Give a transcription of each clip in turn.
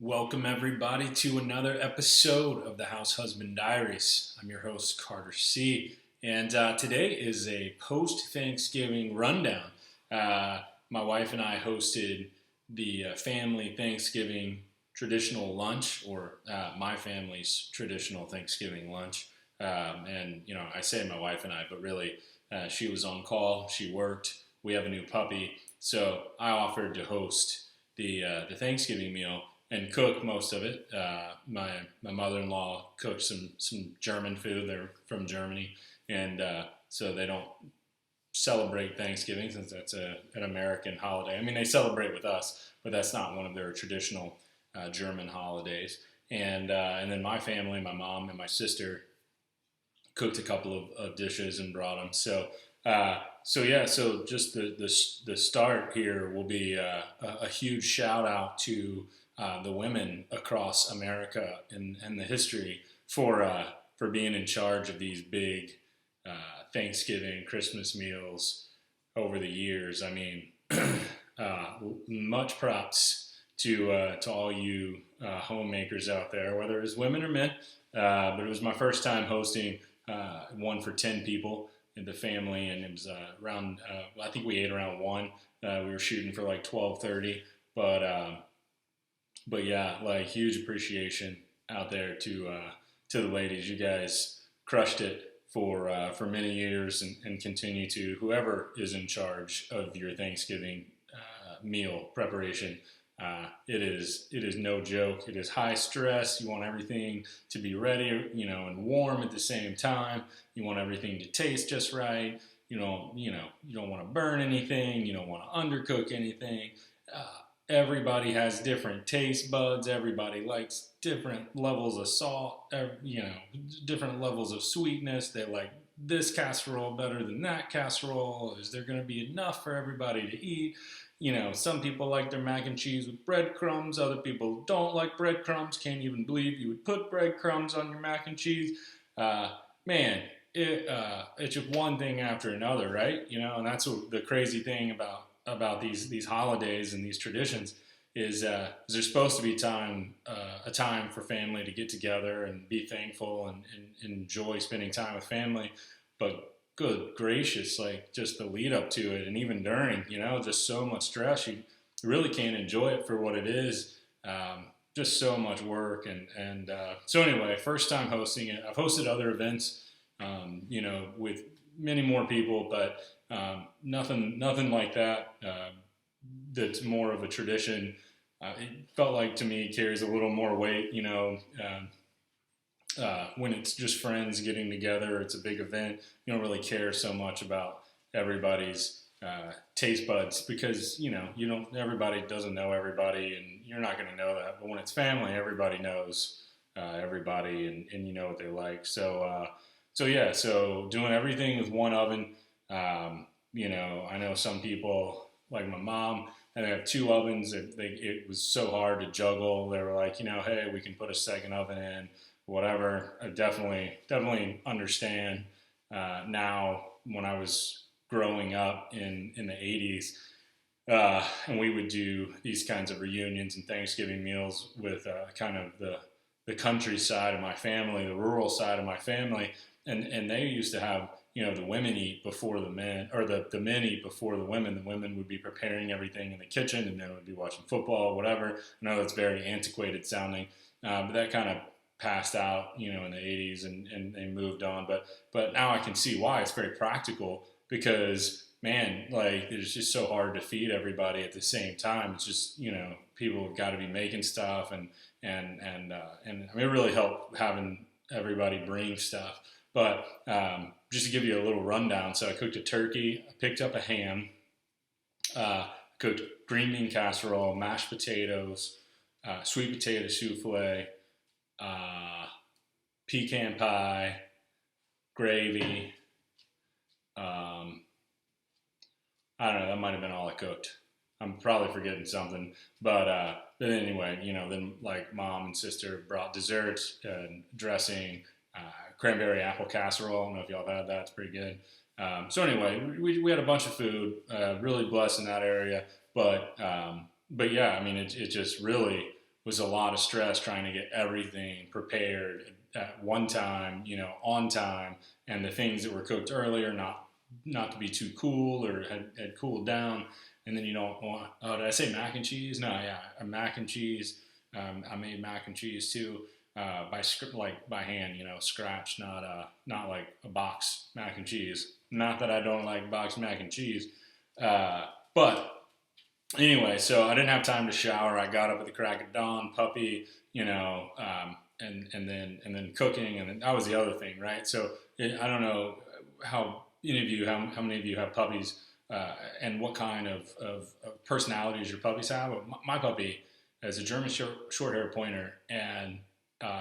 Welcome, everybody, to another episode of the House Husband Diaries. I'm your host, Carter C. And today is a post Thanksgiving rundown. My wife and I hosted the family Thanksgiving traditional lunch, or my family's traditional Thanksgiving lunch. I say my wife and I, but really she was on call, she worked, we have a new puppy. So I offered to host the Thanksgiving meal and cook most of it. My mother-in-law cooked some German food. They're from Germany, and so they don't celebrate Thanksgiving since that's an American holiday. I mean, they celebrate with us, but that's not one of their traditional German holidays. And then my family, my mom and my sister, cooked a couple of dishes and brought them. So just the start here will be a huge shout out to the women across America and the history for being in charge of these big Thanksgiving, Christmas meals over the years. I mean, much props to all you homemakers out there, whether it's women or men. But it was my first time hosting one for 10 people in the family, and it was around. I think we ate around 1. We were shooting for like 12:30, but yeah, like huge appreciation out there to the ladies. You guys crushed it for many years and continue to. Whoever is in charge of your Thanksgiving meal preparation, it is no joke. It is high stress. You want everything to be ready, and warm at the same time. You want everything to taste just right. You don't want to burn anything. You don't want to undercook anything. Everybody has different taste buds. Everybody likes different levels of salt, different levels of sweetness. They like this casserole better than that casserole. Is there going to be enough for everybody to eat? Some people like their mac and cheese with breadcrumbs. Other people don't like breadcrumbs. Can't even believe you would put breadcrumbs on your mac and cheese. It's just one thing after another, right? And that's what the crazy thing about these holidays and these traditions is there's supposed to be a time for family to get together and be thankful and enjoy spending time with family. But good gracious, like just the lead up to it and even during, just so much stress. You really can't enjoy it for what it is. Just so much work. So anyway, first time hosting it. I've hosted other events, with many more people, but nothing like that. That's more of a tradition. It felt like to me carries a little more weight. When it's just friends getting together, it's a big event. You don't really care so much about everybody's taste buds because you don't. Everybody doesn't know everybody, and you're not going to know that. But when it's family, everybody knows everybody, and you know what they like. So doing everything with one oven. I know some people like my mom, and they have 2 ovens. It was so hard to juggle. They were like, hey, we can put a second oven in, whatever. I definitely understand now. When I was growing up in the 80s, and we would do these kinds of reunions and Thanksgiving meals with kind of the countryside of my family, the rural side of my family, and they used to have the women eat before the men, or the men eat before the women. The women would be preparing everything in the kitchen, and then would be watching football, whatever. I know that's very antiquated sounding, but that kind of passed out, in the 80s, and they moved on. But now I can see why. It's very practical because, man, like it's just so hard to feed everybody at the same time. It's just people have got to be making stuff, and I mean, it really helped having everybody bring stuff. But just to give you a little rundown, so I cooked a turkey, I picked up a ham, cooked green bean casserole, mashed potatoes, sweet potato souffle, pecan pie, gravy. I don't know, that might have been all I cooked. I'm probably forgetting something, but anyway, then like mom and sister brought desserts, dressing, cranberry apple casserole. I don't know if y'all have had that. It's pretty good. So anyway, we had a bunch of food. Really blessed in that area, but yeah, I mean, it just really was a lot of stress trying to get everything prepared at one time, on time, and the things that were cooked earlier not to be too cool or had cooled down. And then you don't want. Oh, did I say mac and cheese? No, yeah, a mac and cheese. I made mac and cheese too by hand, scratch, not like a box mac and cheese. Not that I don't like box mac and cheese, but anyway, so I didn't have time to shower. I got up at the crack of dawn, puppy, and then cooking, and then that was the other thing, right? So I don't know how many of you have puppies, and what kind of personalities your puppies have. But my puppy is a German short hair pointer, and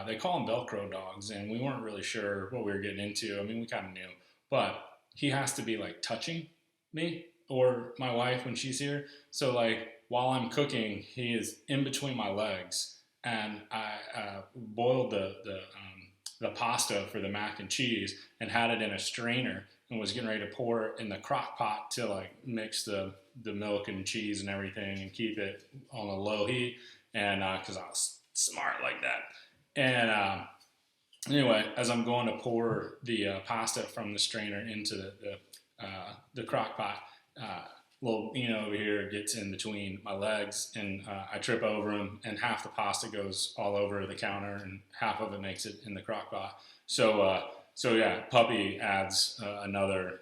they call them Velcro dogs, and we weren't really sure what we were getting into. I mean, we kind of knew, but he has to be like touching me or my wife when she's here. So like while I'm cooking, he is in between my legs, and I boiled the pasta for the mac and cheese and had it in a strainer and was getting ready to pour it in the crock pot to like mix the milk and cheese and everything and keep it on a low heat, and because I was smart like that. And anyway, as I'm going to pour the pasta from the strainer into the crock pot, little over here gets in between my legs, and I trip over him, and half the pasta goes all over the counter, and half of it makes it in the crock pot. So yeah, puppy adds another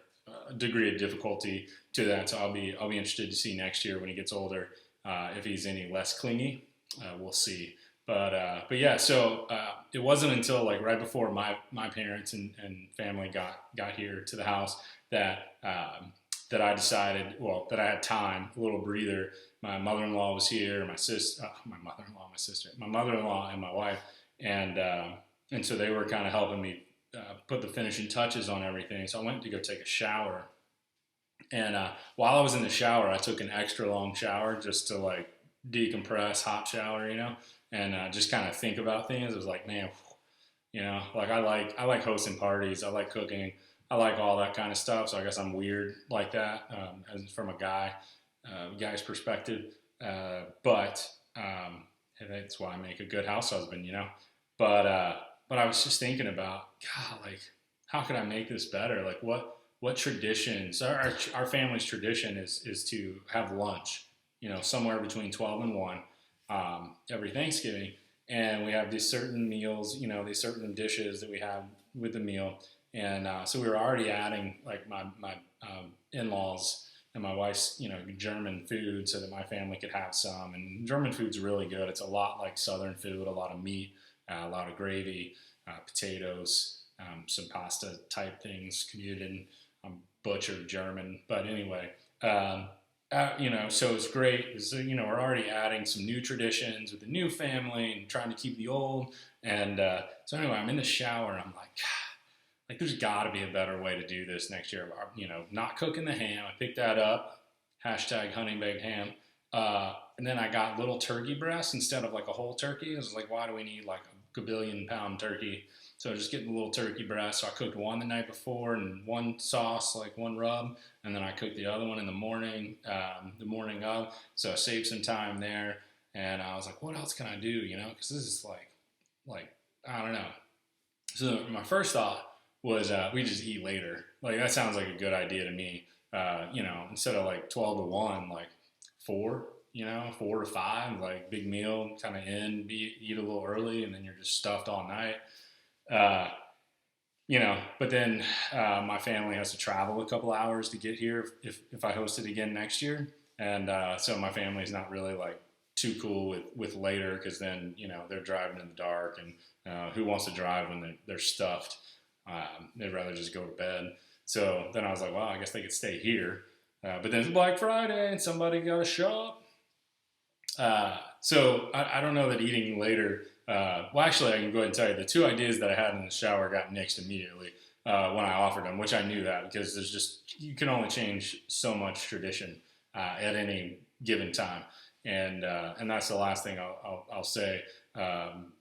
degree of difficulty to that. So I'll be interested to see next year when he gets older if he's any less clingy. We'll see. But yeah, so it wasn't until like right before my parents and family got here to the house that that I decided, that I had time, a little breather. My mother-in-law was here, my mother-in-law and my wife, and so they were kind of helping me put the finishing touches on everything. So I went to go take a shower, and while I was in the shower, I took an extra long shower just to like decompress, hot shower, and just kind of think about things. It was like, man, like I like hosting parties, I like cooking, I like all that kind of stuff. So I guess I'm weird like that, as from a guy's perspective. But that's why I make a good house husband, But I was just thinking about, God, like, how could I make this better? Like, what traditions? Our family's tradition is to have lunch, somewhere between 12 and 1 every Thanksgiving, and we have these certain meals, these certain dishes that we have with the meal. And so we were already adding like my in-laws and my wife's, German food so that my family could have some. And German food's really good. It's a lot like Southern food, a lot of meat, a lot of gravy, potatoes, some pasta type things, Knuden, butchered German. But anyway, so it's great. So, we're already adding some new traditions with the new family and trying to keep the old. And so anyway, I'm in the shower and I'm like, God, like, there's got to be a better way to do this next year. Not cooking the ham. I picked that up. #honey-baked ham. And then I got little turkey breasts instead of like a whole turkey. I was like, why do we need like a gabillion-pound turkey? So just getting the little turkey breast. So I cooked one the night before and one sauce, like one rub. And then I cooked the other one in the morning of. So I saved some time there. And I was like, what else can I do? Because this is like, I don't know. So my first thought was we just eat later. Like, that sounds like a good idea to me. Instead of like 12 to 1, like 4, 4 to 5, like big meal, kind of eat a little early, and then you're just stuffed all night. But then my family has to travel a couple hours to get here if I host it again next year. And so my family's not really like too cool with later, because then, they're driving in the dark, and who wants to drive when they're stuffed? They'd rather just go to bed. So then I was like, well, I guess they could stay here. But then it's Black Friday and somebody got to shop. So I don't know that eating later. Well, actually, I can go ahead and tell you the two ideas that I had in the shower got nixed immediately when I offered them, which I knew that, because you can only change so much tradition at any given time. And that's the last thing I'll say. On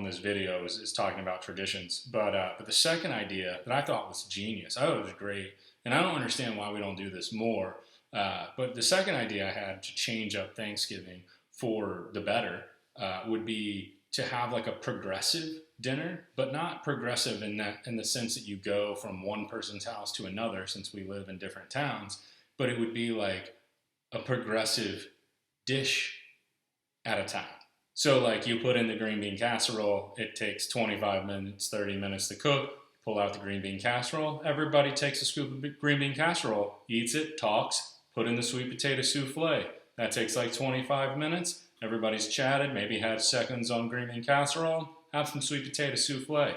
this video is talking about traditions. But the second idea that I thought was genius, I thought it was great, and I don't understand why we don't do this more. But the second idea I had to change up Thanksgiving for the better would be to have like a progressive dinner, but not progressive in the sense that you go from one person's house to another, since we live in different towns. But it would be like a progressive dish at a time. So like you put in the green bean casserole, it takes 25 minutes, 30 minutes to cook. Pull out the green bean casserole. Everybody takes a scoop of green bean casserole, eats it, talks, put in the sweet potato souffle. That takes like 25 minutes. Everybody's chatted, maybe had seconds on green bean casserole. Have some sweet potato souffle.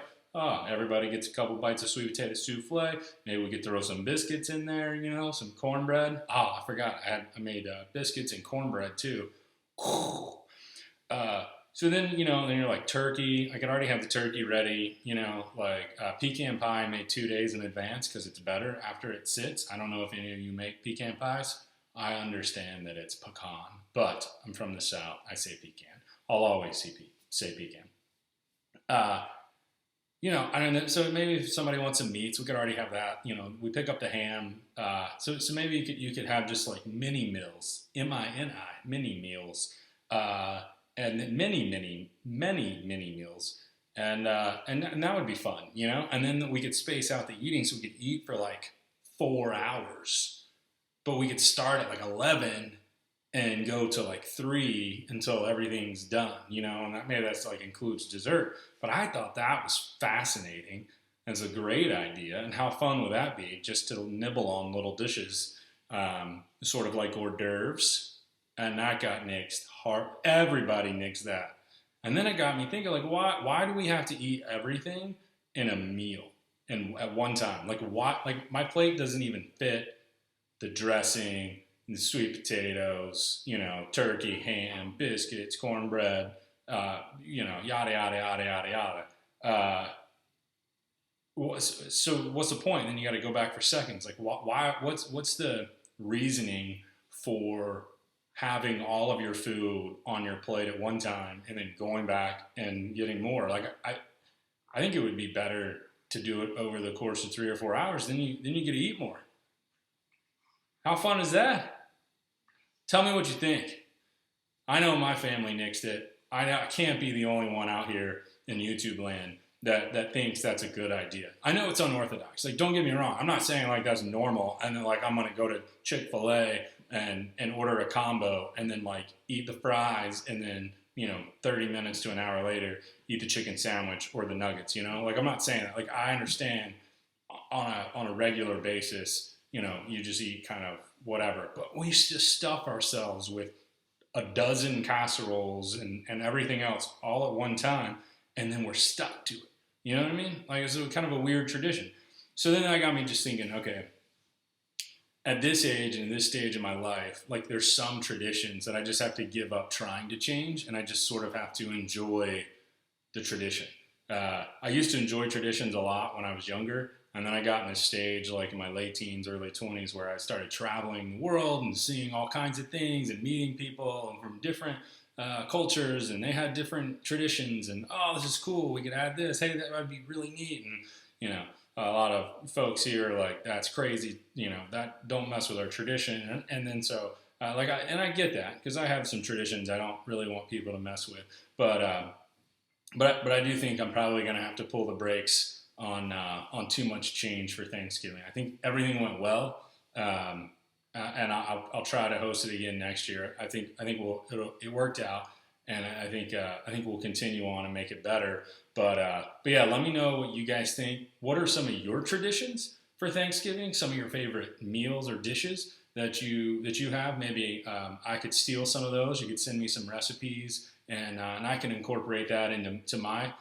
Everybody gets a couple bites of sweet potato souffle. Maybe we could throw some biscuits in there, some cornbread. I forgot. I made biscuits and cornbread too. So then, then you're like turkey. I can already have the turkey ready, pecan pie I made 2 days in advance because it's better after it sits. I don't know if any of you make pecan pies. I understand that it's pecan, but I'm from the South. I say pecan. I'll always say pecan. So maybe if somebody wants some meats, we could already have that. We pick up the ham. So maybe you could have just like mini meals, mini meals. And then many meals, and that would be fun, And then we could space out the eating, so we could eat for like 4 hours, but we could start at like 11 and go to like 3 until everything's done, And that's like includes dessert. But I thought that was fascinating. It's a great idea, and how fun would that be? Just to nibble on little dishes, sort of like hors d'oeuvres. And that got nixed hard. Everybody nixed that. And then it got me thinking, like, why do we have to eat everything in a meal and at one time? Like, why? Like, my plate doesn't even fit the dressing, the sweet potatoes, turkey, ham, biscuits, cornbread, yada, yada, yada, yada, yada. So what's the point? Then you got to go back for seconds. Like, why? What's the reasoning for having all of your food on your plate at one time and then going back and getting more? Like, I think it would be better to do it over the course of 3 or 4 hours. Then you get to eat more. How fun is that? Tell me what you think. I know my family nixed it. I can't be the only one out here in YouTube land that thinks that's a good idea. I know it's unorthodox. Like, don't get me wrong. I'm not saying like that's normal and then like I'm gonna go to Chick-fil-A and order a combo and then like eat the fries and then 30 minutes to an hour later eat the chicken sandwich or the nuggets. Like, I'm not saying that. Like, I understand on a regular basis, you just eat kind of whatever, but we just stuff ourselves with a dozen casseroles and everything else all at one time, and then we're stuck to it. You know what I mean? Like, it's kind of a weird tradition. So then that got me just thinking, okay, at this age and this stage of my life, like, there's some traditions that I just have to give up trying to change, and I just sort of have to enjoy the tradition. I used to enjoy traditions a lot when I was younger, and then I got in a stage like in my late teens, early 20s, where I started traveling the world and seeing all kinds of things and meeting people from different cultures, and they had different traditions, and this is cool, we could add this, hey, that would be really neat. And a lot of folks here are like, that's crazy, that don't mess with our tradition. And then so I get that, because I have some traditions I don't really want people to mess with, but I do think I'm probably going to have to pull the brakes on too much change for Thanksgiving. I think everything went well, and I'll try to host it again next year. I think it worked out, and I think we'll continue on and make it better. But yeah, let me know what you guys think. What are some of your traditions for Thanksgiving? Some of your favorite meals or dishes that you have? Maybe I could steal some of those. You could send me some recipes, and I can incorporate that into my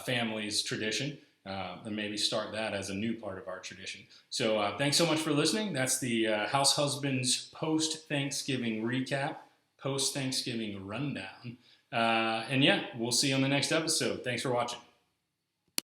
family's tradition. And maybe start that as a new part of our tradition. So thanks so much for listening. That's the House Husband's post-Thanksgiving recap, post-Thanksgiving rundown. And yeah, we'll see you on the next episode. Thanks for watching.